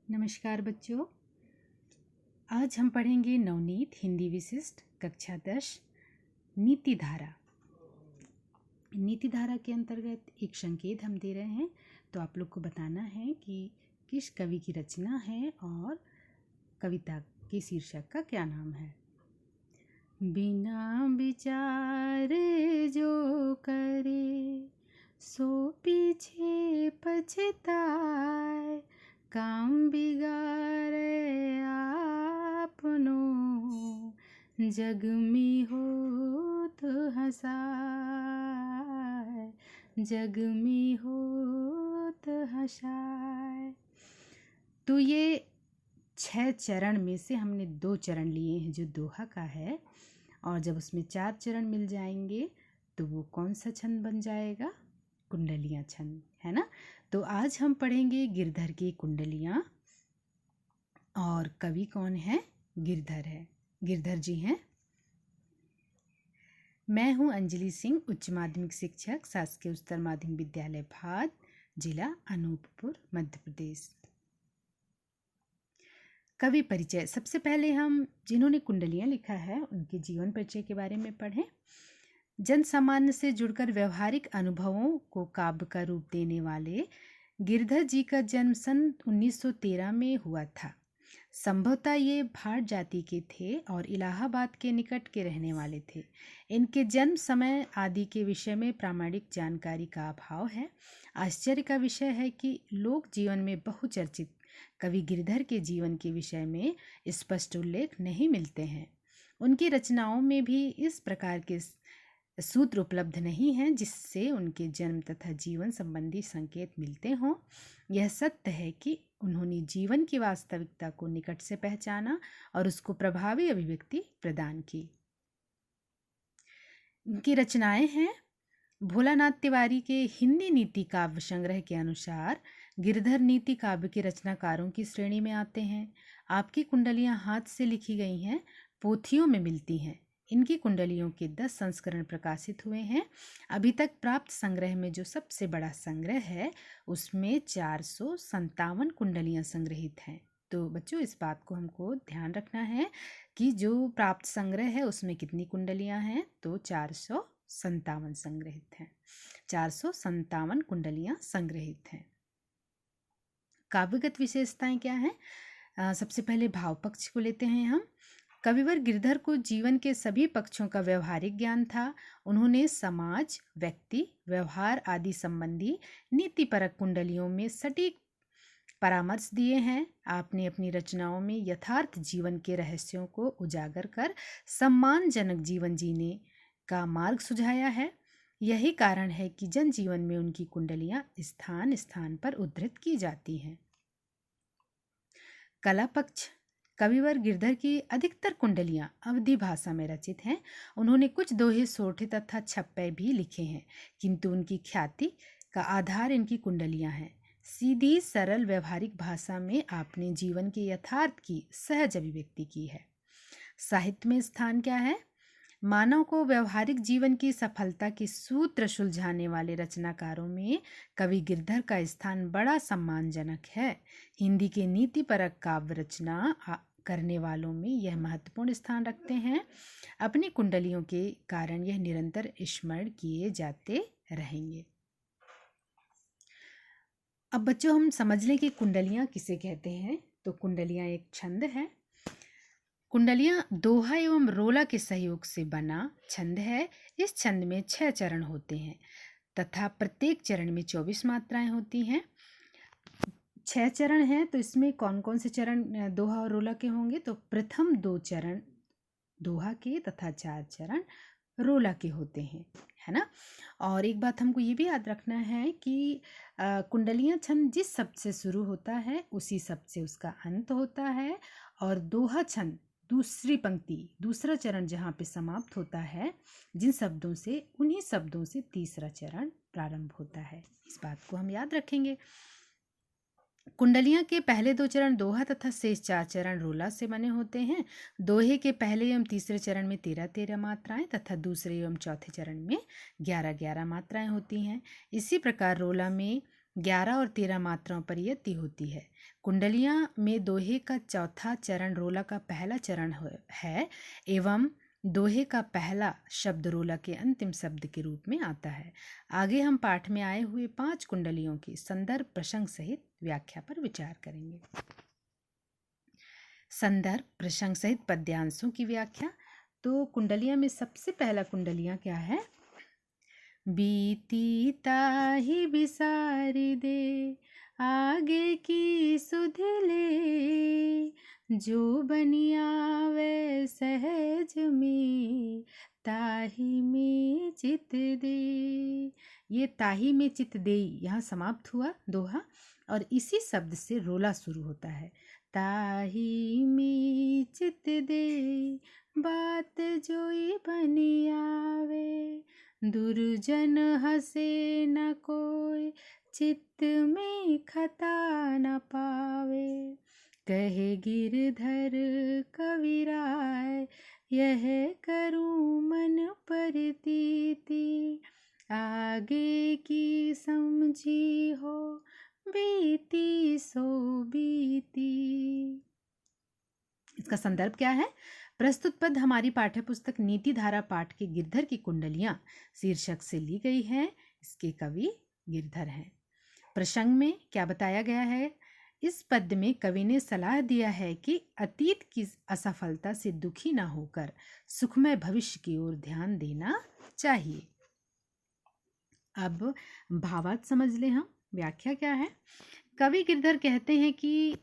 नमस्कार बच्चों। आज हम पढ़ेंगे नवनीत हिंदी विशिष्ट कक्षा 10 नीति धारा। नीति धारा के अंतर्गत एक संकेत हम दे रहे हैं, तो आप लोग को बताना है कि किस कवि की रचना है और कविता के शीर्षक का क्या नाम है। बिना विचारे जो करे सो पीछे पछताए, काम बिगाड़े आपनो जग में हो तो हंसाए, जग में हो तो हंसाए। तो ये 6 चरण में से हमने 2 चरण लिए हैं जो दोहा का है, और जब उसमें 4 चरण मिल जाएंगे तो वो कौन सा छंद बन जाएगा? कुंडलियाँ छंद, है ना। तो आज हम पढ़ेंगे गिरधर की कुंडलियाँ, और कवि कौन है? गिरधर है, गिरधर जी हैं। मैं हूँ अंजलि सिंह, उच्च माध्यमिक शिक्षक, शासकीय उच्चतर माध्यमिक विद्यालय भाद, जिला अनूपपुर, मध्य प्रदेश। कवि परिचय। सबसे पहले हम जिन्होंने कुंडलियाँ लिखा है उनके जीवन परिचय के बारे में पढ़ें। जन सामान्य से जुड़कर व्यवहारिक अनुभवों को काव्य का रूप देने वाले गिरधर जी का जन्म सन 1913 में हुआ था। संभवतः ये भाट जाति के थे और इलाहाबाद के निकट के रहने वाले थे। इनके जन्म समय आदि के विषय में प्रामाणिक जानकारी का अभाव है। आश्चर्य का विषय है कि लोक जीवन में बहुचर्चित कवि गिरधर के जीवन के विषय में स्पष्ट उल्लेख नहीं मिलते हैं। उनकी रचनाओं में भी इस प्रकार के सूत्र उपलब्ध नहीं हैं जिससे उनके जन्म तथा जीवन संबंधी संकेत मिलते हों। यह सत्य है कि उन्होंने जीवन की वास्तविकता को निकट से पहचाना और उसको प्रभावी अभिव्यक्ति प्रदान की। उनकी रचनाएं हैं। भोलानाथ तिवारी के हिंदी नीति काव्य संग्रह के अनुसार गिरधर नीति काव्य के रचनाकारों की श्रेणी में आते हैं। आपकी कुंडलियां हाथ से लिखी गई हैं, पोथियों में मिलती हैं। इनकी कुंडलियों के 10 संस्करण प्रकाशित हुए हैं। अभी तक प्राप्त संग्रह में जो सबसे बड़ा संग्रह है उसमें 457 कुंडलियां संग्रहित हैं। तो बच्चों, इस बात को हमको ध्यान रखना है कि जो प्राप्त संग्रह है उसमें कितनी कुंडलियां हैं, तो 457 संग्रहित हैं। 457 कुंडलियां संग्रहित हैं। काव्यगत विशेषताएं क्या हैं? सबसे पहले भाव पक्ष को लेते हैं हम। कविवर गिरधर को जीवन के सभी पक्षों का व्यवहारिक ज्ञान था। उन्होंने समाज, व्यक्ति, व्यवहार आदि संबंधी नीतिपरक कुंडलियों में सटीक परामर्श दिए हैं। आपने अपनी रचनाओं में यथार्थ जीवन के रहस्यों को उजागर कर सम्मानजनक जीवन जीने का मार्ग सुझाया है। यही कारण है कि जनजीवन में उनकी कुंडलियां स्थान स्थान पर उद्धृत की जाती हैं। कला पक्ष। कविवर गिरधर की अधिकतर कुंडलियां अवधी भाषा में रचित हैं। उन्होंने कुछ दोहे, सोठे तथा छप्पे भी लिखे हैं, किंतु उनकी ख्याति का आधार इनकी कुंडलियां हैं। सीधी सरल व्यवहारिक भाषा में आपने जीवन के यथार्थ की सहज अभिव्यक्ति की है। साहित्य में स्थान क्या है? मानव को व्यवहारिक जीवन की सफलता के सूत्र सुलझाने वाले रचनाकारों में कवि गिरधर का स्थान बड़ा सम्मानजनक है। हिंदी के नीतिपरक काव्य रचना करने वालों में यह महत्वपूर्ण स्थान रखते हैं। अपनी कुंडलियों के कारण यह निरंतर स्मरण किए जाते रहेंगे। अब बच्चों, हम समझ लें कि कुंडलियां किसे कहते हैं। तो कुंडलियां एक छंद है। कुंडलियां दोहा एवं रोला के सहयोग से बना छंद है। इस छंद में 6 चरण होते हैं तथा प्रत्येक चरण में 24 मात्राएं होती हैं। 6 चरण हैं, तो इसमें कौन कौन से चरण दोहा और रोला के होंगे? तो प्रथम 2 चरण दोहा के तथा 4 चरण रोला के होते हैं, है ना। और एक बात हमको ये भी याद रखना है कि कुंडलियां छंद जिस शब्द से शुरू होता है उसी शब्द से उसका अंत होता है, और दोहा छंद दूसरी पंक्ति, दूसरा चरण जहाँ पे समाप्त होता है, जिन शब्दों से, उन्हीं शब्दों से तीसरा चरण प्रारंभ होता है। इस बात को हम याद रखेंगे। कुंडलियां के पहले 2 चरण दोहा तथा शेष 4 चरण रोला से बने होते हैं। दोहे के पहले एवं तीसरे चरण में 13-13 मात्राएं तथा दूसरे एवं चौथे चरण में 11-11 मात्राएं होती हैं। इसी प्रकार रोला में 11 और 13 मात्राओं पर यह ति होती है। कुंडलियाँ में दोहे का चौथा चरण रोला का पहला चरण है एवं दोहे का पहला शब्द रोला के अंतिम शब्द के रूप में आता है। आगे हम पाठ में आए हुए 5 कुंडलियों की संदर्भ प्रसंग सहित व्याख्या पर विचार करेंगे। संदर्भ प्रसंग सहित पद्यांशों की व्याख्या। तो कुंडलियाँ में सबसे पहला कुंडलियाँ क्या है? बीती ताही बिसारी दे आगे की सुध ले, जो बनिया वे सहज में ताही में चित दे। ये ताही में चित दे यहाँ समाप्त हुआ दोहा और इसी शब्द से रोला शुरू होता है। ताही में चित दे बात जोई बनी आवे, दुर्जन हसे न कोई चित्त में खता न पावे। कहे गिरधर कविराय यह करूँ मन परतीति, आगे की समझी हो बीती सो बीती। इसका संदर्भ क्या है? प्रस्तुत पद हमारी पाठ्य पुस्तक नीति धारा पाठ के गिरधर की कुंडलियां शीर्षक से ली गई है। इसके कवि गिरधर हैं। प्रसंग में क्या बताया गया है? इस पद में कवि ने सलाह दिया है कि अतीत की असफलता से दुखी न होकर सुखमय भविष्य की ओर ध्यान देना चाहिए। अब भावार्थ समझ ले हम। व्याख्या क्या है? कवि गिरधर कहते हैं कि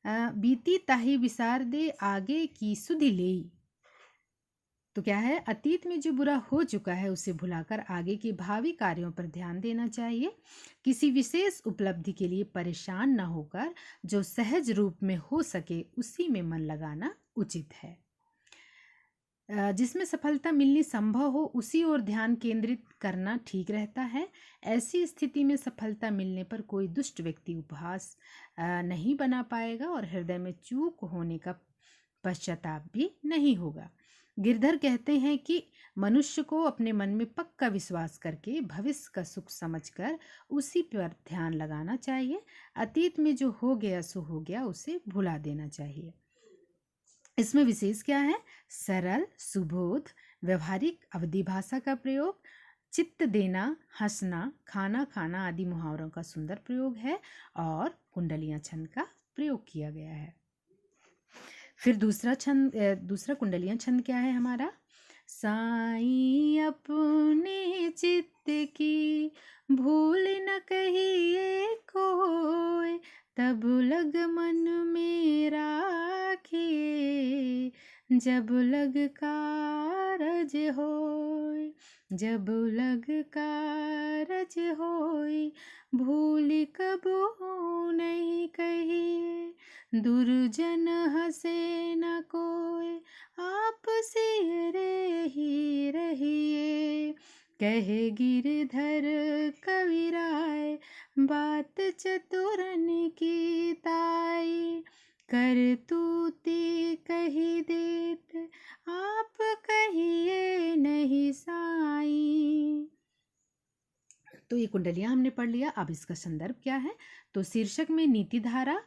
बीती ताही विसार दे आगे की सुधि लेई। तो क्या है? अतीत में जो बुरा हो चुका है उसे भुलाकर आगे के भावी कार्यों पर ध्यान देना चाहिए। किसी विशेष उपलब्धि के लिए परेशान न होकर जो सहज रूप में हो सके उसी में मन लगाना उचित है। जिसमें सफलता मिलनी संभव हो उसी ओर ध्यान केंद्रित करना ठीक रहता है। ऐसी स्थिति में सफलता मिलने पर कोई दुष्ट व्यक्ति उपहास नहीं बना पाएगा और हृदय में चूक होने का पश्चाताप भी नहीं होगा। गिरधर कहते हैं कि मनुष्य को अपने मन में पक्का विश्वास करके भविष्य का सुख समझकर उसी पर ध्यान लगाना चाहिए। अतीत में जो हो गया सो हो गया, उसे भुला देना चाहिए। इसमें विशेष क्या है? सरल, सुबोध, व्यवहारिक अवधि भाषा का प्रयोग, चित्त देना, हंसना, खाना खाना आदि मुहावरों का सुंदर प्रयोग है और कुंडलियां छंद का प्रयोग किया गया है। फिर दूसरा कुंडलियां छंद क्या है हमारा? साईं अपने चित्त की भूल न कहिए कोई, तब लग मन में राखिए, जब लग कारज होय, जब लग कारज होय, भूल कबू नहीं कहिए, दुर्जन हसे न कोई, आप से रही रहिए। कहे गिरधर कविराय बात चतुरन की ताई, कर तूती कही देत आप कहिए नहीं साई। तो ये कुंडलियां हमने पढ़ लिया। अब इसका संदर्भ क्या है? तो शीर्षक में नीति धारा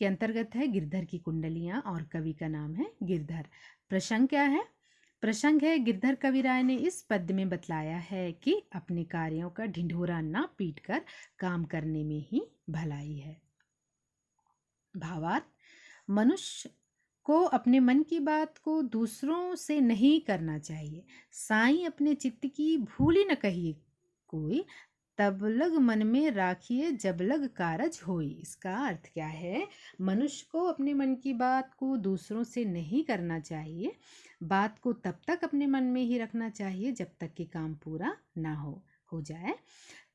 के अंतर्गत है गिरधर की कुंडलियां और कवि का नाम है गिरधर। प्रसंग क्या है? प्रसंग है गिरधर कविराय ने इस पद में बतलाया है कि अपने कार्यों का ढिंढोरा ना पीटकर काम करने में ही भलाई है। भावार्थ: मनुष्य को अपने मन की बात को दूसरों से नहीं करना चाहिए। साईं अपने चित्त की भूल ही न कहिए कोई, तब लग मन में राखिए, जब लग कारज होई। इसका अर्थ क्या है? मनुष्य को अपने मन की बात को दूसरों से नहीं करना चाहिए। बात को तब तक अपने मन में ही रखना चाहिए जब तक कि काम पूरा ना हो जाए।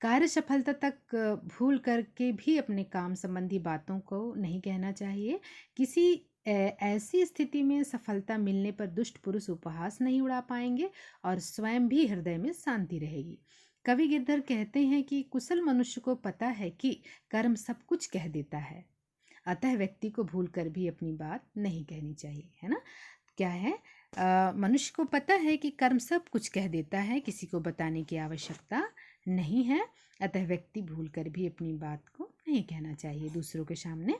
कार्य सफलता तक भूल करके भी अपने काम संबंधी बातों को नहीं कहना चाहिए। किसी ऐसी स्थिति में सफलता मिलने पर दुष्ट पुरुष उपहास नहीं उड़ा पाएंगे और स्वयं भी हृदय में शांति रहेगी। कवि गिरधर कहते हैं कि कुशल मनुष्य को पता है कि कर्म सब कुछ कह देता है, अतः व्यक्ति को भूल कर भी अपनी बात नहीं कहनी चाहिए, है ना। क्या है? मनुष्य को पता है कि कर्म सब कुछ कह देता है, किसी को बताने की आवश्यकता नहीं है, अतः व्यक्ति भूलकर भी अपनी बात को नहीं कहना चाहिए दूसरों के सामने।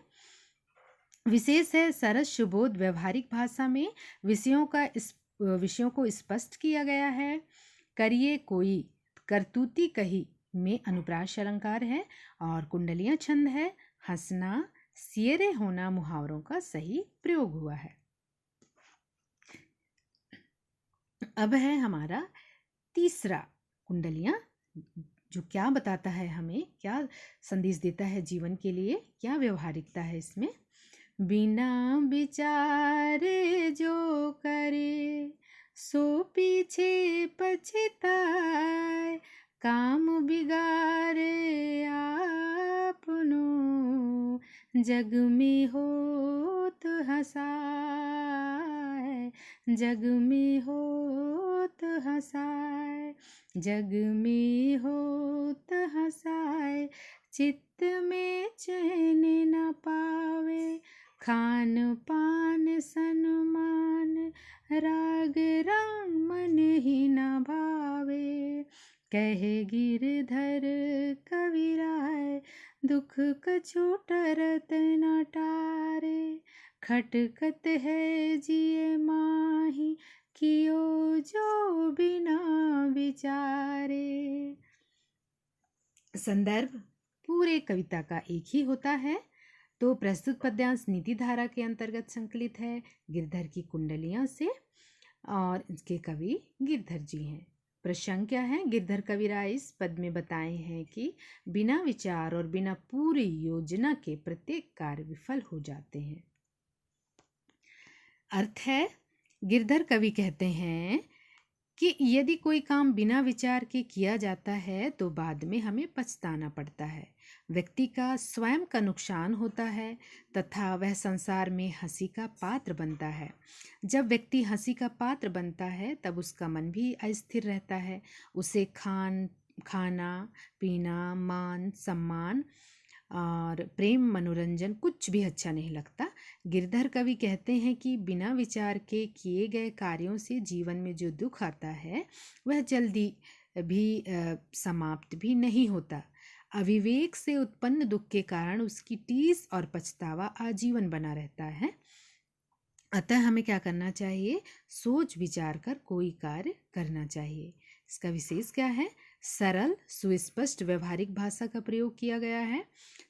विशेष है सरस सुबोध व्यवहारिक भाषा में विषयों को स्पष्ट किया गया है। करिए कोई करतूती कही में अनुप्रास अलंकार है और कुंडलियां छंद है। हंसना सियरे होना मुहावरों का सही प्रयोग हुआ है। अब है हमारा तीसरा कुंडलियां, जो क्या बताता है हमें, क्या संदेश देता है जीवन के लिए, क्या व्यवहारिकता है इसमें। बिना विचारे जो करे सो पीछे पछताए, काम बिगाड़े आपनो जग में होत हंसाए, जग में होत हंसाए, जग में होत हंसाए, चित्त में चैन न पावे, खान पान सन्मान राग रंग मन ही न भावे, कहे गिरधर कविराय दुख कछु टरत न टारे, खटकत है जिए माही कियो जो बिना विचारे। संदर्भ पूरे कविता का एक ही होता है, तो प्रस्तुत पद्यांश नीति धारा के अंतर्गत संकलित है गिरधर की कुंडलियां से, और इसके कवि गिरधर जी हैं। प्रसंग क्या है, गिरधर कविराय इस पद में बताए हैं कि बिना विचार और बिना पूरी योजना के प्रत्येक कार्य विफल हो जाते हैं। अर्थ है, गिरधर कवि कहते हैं कि यदि कोई काम बिना विचार के किया जाता है तो बाद में हमें पछताना पड़ता है, व्यक्ति का स्वयं का नुकसान होता है तथा वह संसार में हंसी का पात्र बनता है। जब व्यक्ति हंसी का पात्र बनता है तब उसका मन भी अस्थिर रहता है, उसे खाना पीना मान सम्मान और प्रेम मनोरंजन कुछ भी अच्छा नहीं लगता। गिरधर कवि कहते हैं कि बिना विचार के किए गए कार्यों से जीवन में जो दुख आता है वह जल्दी भी समाप्त भी नहीं होता। अविवेक से उत्पन्न दुख के कारण उसकी टीस और पछतावा आजीवन बना रहता है। अतः हमें क्या करना चाहिए, सोच विचार कर कोई कार्य करना चाहिए। इसका विशेष क्या है, सरल सुस्पष्ट व्यवहारिक भाषा का प्रयोग किया गया है।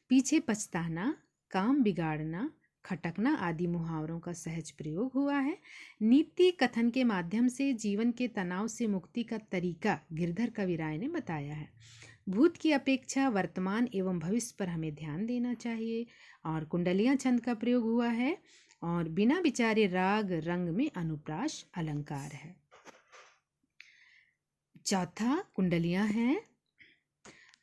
पीछे पछताना, काम बिगाड़ना, खटकना आदि मुहावरों का सहज प्रयोग हुआ है। नीति कथन के माध्यम से जीवन के तनाव से मुक्ति का तरीका गिरधर कविराय ने बताया है। भूत की अपेक्षा वर्तमान एवं भविष्य पर हमें ध्यान देना चाहिए। और कुंडलियां छंद का प्रयोग हुआ है और बिना विचारे राग रंग में अनुप्रास अलंकार है। चौथा कुंडलियां हैं,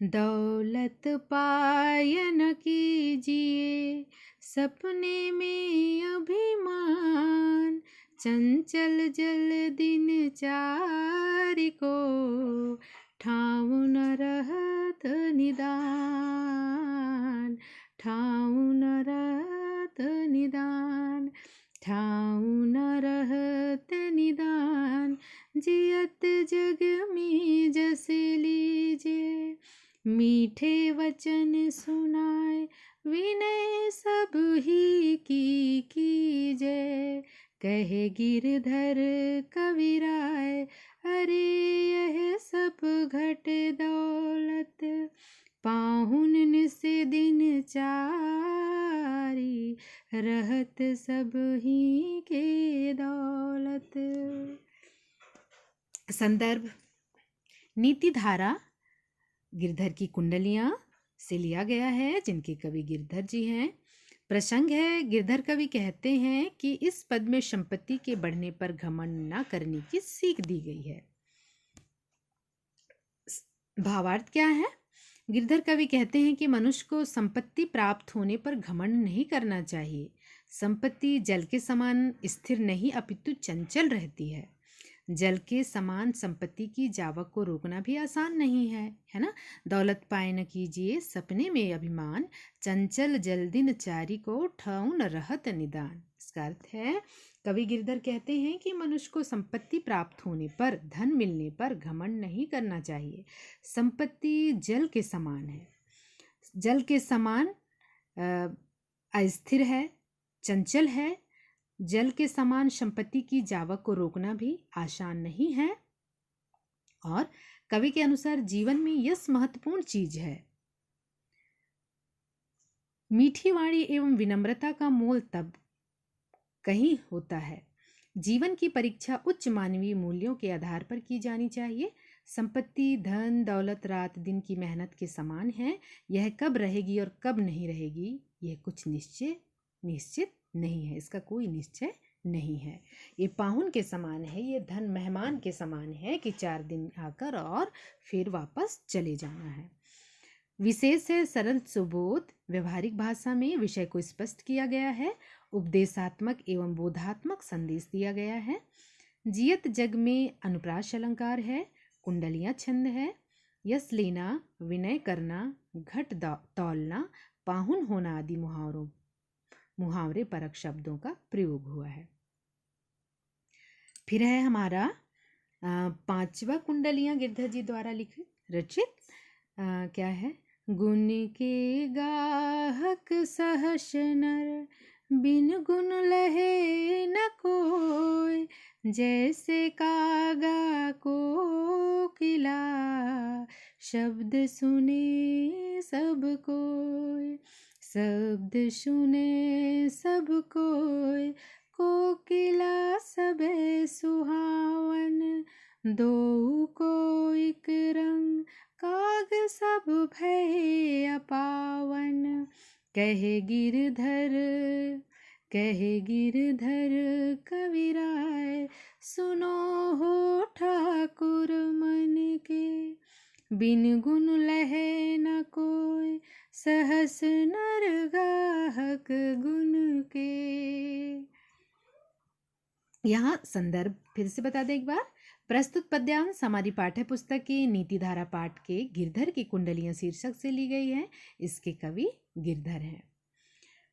दौलत पाय न कीजिए सपने में अभिमान, चंचल जल दिन चारि को ठाव न रहत निदान, ठाव न रहत निदान, ठाव न रहत निदान, जियत जग में जस लीजे, मीठे वचन सुनाए विनय सब ही की कीजय, कहे गिरधर कविराय अरे यह सब घट दौलत, पाहुन से दिन चारी, रहत सब ही के दौलत। संदर्भ नीति धारा गिरधर की कुंडलियां से लिया गया है, जिनके कवि गिरधर जी हैं। प्रसंग है, गिरधर कवि कहते हैं कि इस पद में संपत्ति के बढ़ने पर घमंड न करने की सीख दी गई है। भावार्थ क्या है, गिरधर कवि कहते हैं कि मनुष्य को संपत्ति प्राप्त होने पर घमंड नहीं करना चाहिए। संपत्ति जल के समान स्थिर नहीं अपितु चंचल रहती है। जल के समान संपत्ति की जावक को रोकना भी आसान नहीं है ना। दौलत पाए न कीजिए सपने में अभिमान, चंचल जल दिन चारी को ठाउन रहत निदान। इसका अर्थ है, कवि गिरधर कहते हैं कि मनुष्य को संपत्ति प्राप्त होने पर, धन मिलने पर घमंड नहीं करना चाहिए। संपत्ति जल के समान है, जल के समान अस्थिर है, चंचल है। जल के समान संपत्ति की जावक को रोकना भी आसान नहीं है। और कवि के अनुसार जीवन में यश महत्वपूर्ण चीज है। मीठी वाणी एवं विनम्रता का मोल तब कहीं होता है। जीवन की परीक्षा उच्च मानवीय मूल्यों के आधार पर की जानी चाहिए। संपत्ति, धन, दौलत रात दिन की मेहनत के समान है। यह कब रहेगी और कब नहीं रहेगी, यह कुछ निश्चित नहीं है। इसका कोई निश्चय नहीं है। ये पाहुन के समान है, ये धन मेहमान के समान है कि 4 दिन आकर और फिर वापस चले जाना है। विशेष है सरल सुबोध। व्यवहारिक भाषा में विषय को स्पष्ट किया गया है। उपदेशात्मक एवं बोधात्मक संदेश दिया गया है। जियत जग में अनुप्रास अलंकार है। कुंडलियां छंद है। यश लेना, विनय करना, घट तौलना, पाहुन होना आदि मुहावरे परक शब्दों का प्रयोग हुआ है। फिर है हमारा 5वां कुंडलियां गिरधर जी द्वारा लिखित रचित क्या है। गुण के गाहक सहस नर, बिन गुण लहे न कोय, जैसे कागा कोकिला, शब्द सुने सब कोय। शब्द सुने सब कोय, कोकिला सबे सुहावन, दो को एक रंग, काग सब भय अपावन। कहे गिरधर कविराय, सुनो हो ठाकुर मन के, बिन गुण लहे न कोय, सहस नर गाहक गुण के। यहाँ संदर्भ फिर से बता दें एक बार। प्रस्तुत पद्यांश हमारी पाठ्य पुस्तक के नीतिधारा पाठ के गिरधर की कुंडलियां शीर्षक से ली गई है। इसके कवि गिरधर हैं।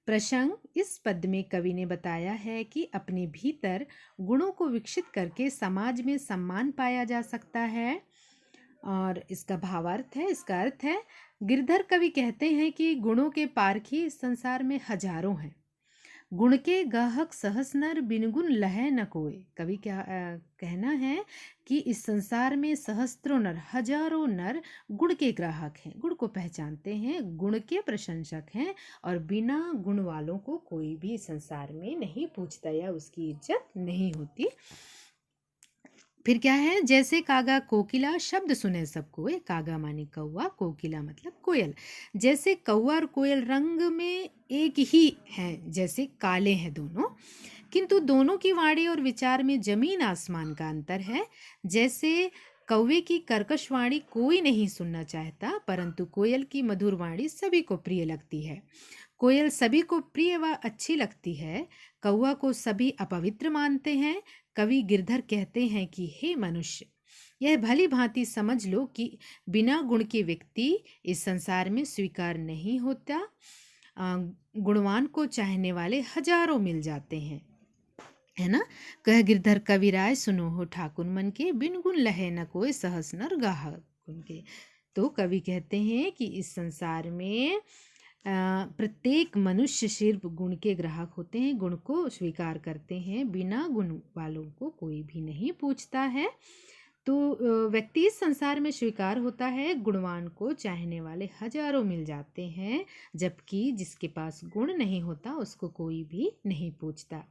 प्रसंग, इस पद में कवि ने बताया है कि अपने भीतर गुणों को विकसित करके समाज में सम्मान पाया जा सकता है। और इसका भावार्थ है, इसका अर्थ है, गिरधर कवि कहते हैं कि गुणों के पारखी संसार में हजारों हैं। गुण के गाहक सहस नर, बिन गुण लहै न कोय। कवि क्या कहना है कि इस संसार में सहस्त्रों नर, हजारों नर गुण के ग्राहक हैं, गुण को पहचानते हैं, गुण के प्रशंसक हैं, और बिना गुण वालों को कोई भी संसार में नहीं पूछता या उसकी इज्जत नहीं होती। फिर क्या है, जैसे कागा कोकिला, शब्द सुने सबको। कागा माने कौवा, कोकिला मतलब कोयल। जैसे कौवा और कोयल रंग में एक ही हैं, जैसे काले हैं दोनों, किंतु दोनों की वाणी और विचार में जमीन आसमान का अंतर है। जैसे कौवे की कर्कश वाणी कोई नहीं सुनना चाहता, परंतु कोयल की मधुर वाणी सभी को प्रिय लगती है। कोयल सभी को प्रिय व अच्छी लगती है, कौवा को सभी अपवित्र मानते हैं। कवि गिरधर कहते हैं कि हे मनुष्य, यह भली भांति समझ लो कि बिना गुण के व्यक्ति इस संसार में स्वीकार नहीं होता। गुणवान को चाहने वाले हजारों मिल जाते हैं, है ना। कह गिरधर कविराय, सुनो हो ठाकुर मन के, बिन गुण लहे न कोई, सहस नर गाहक गुण के। तो कवि कहते हैं कि इस संसार में प्रत्येक मनुष्य सिर्फ गुण के ग्राहक होते हैं, गुण को स्वीकार करते हैं, बिना गुण वालों को कोई भी नहीं पूछता है। तो व्यक्ति इस संसार में स्वीकार होता है, गुणवान को चाहने वाले हजारों मिल जाते हैं, जबकि जिसके पास गुण नहीं होता उसको कोई भी नहीं पूछता।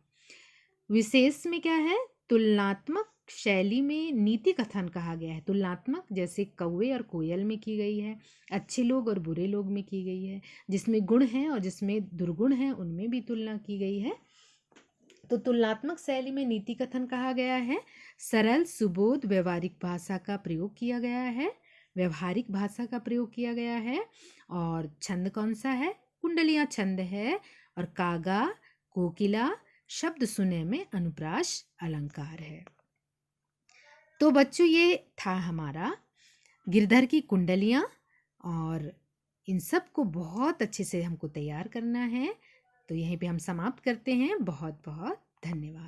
विशेष में क्या है, तुलनात्मक शैली में नीति कथन कहा गया है। तुलनात्मक जैसे कौवे और कोयल में की गई है, अच्छे लोग और बुरे लोग में की गई है, जिसमें गुण है और जिसमें दुर्गुण है उनमें भी तुलना की गई है। तो तुलनात्मक शैली में नीति कथन कहा गया है। सरल सुबोध व्यवहारिक भाषा का प्रयोग किया गया है, व्यवहारिक भाषा का प्रयोग किया गया है। और छंद कौन सा है, कुंडलियां छंद है। और कागा कोकिला शब्द सुने में अनुप्रास अलंकार है। तो बच्चों ये था हमारा गिरधर की कुंडलियाँ, और इन सब को बहुत अच्छे से हमको तैयार करना है। तो यहीं पे हम समाप्त करते हैं। बहुत बहुत धन्यवाद।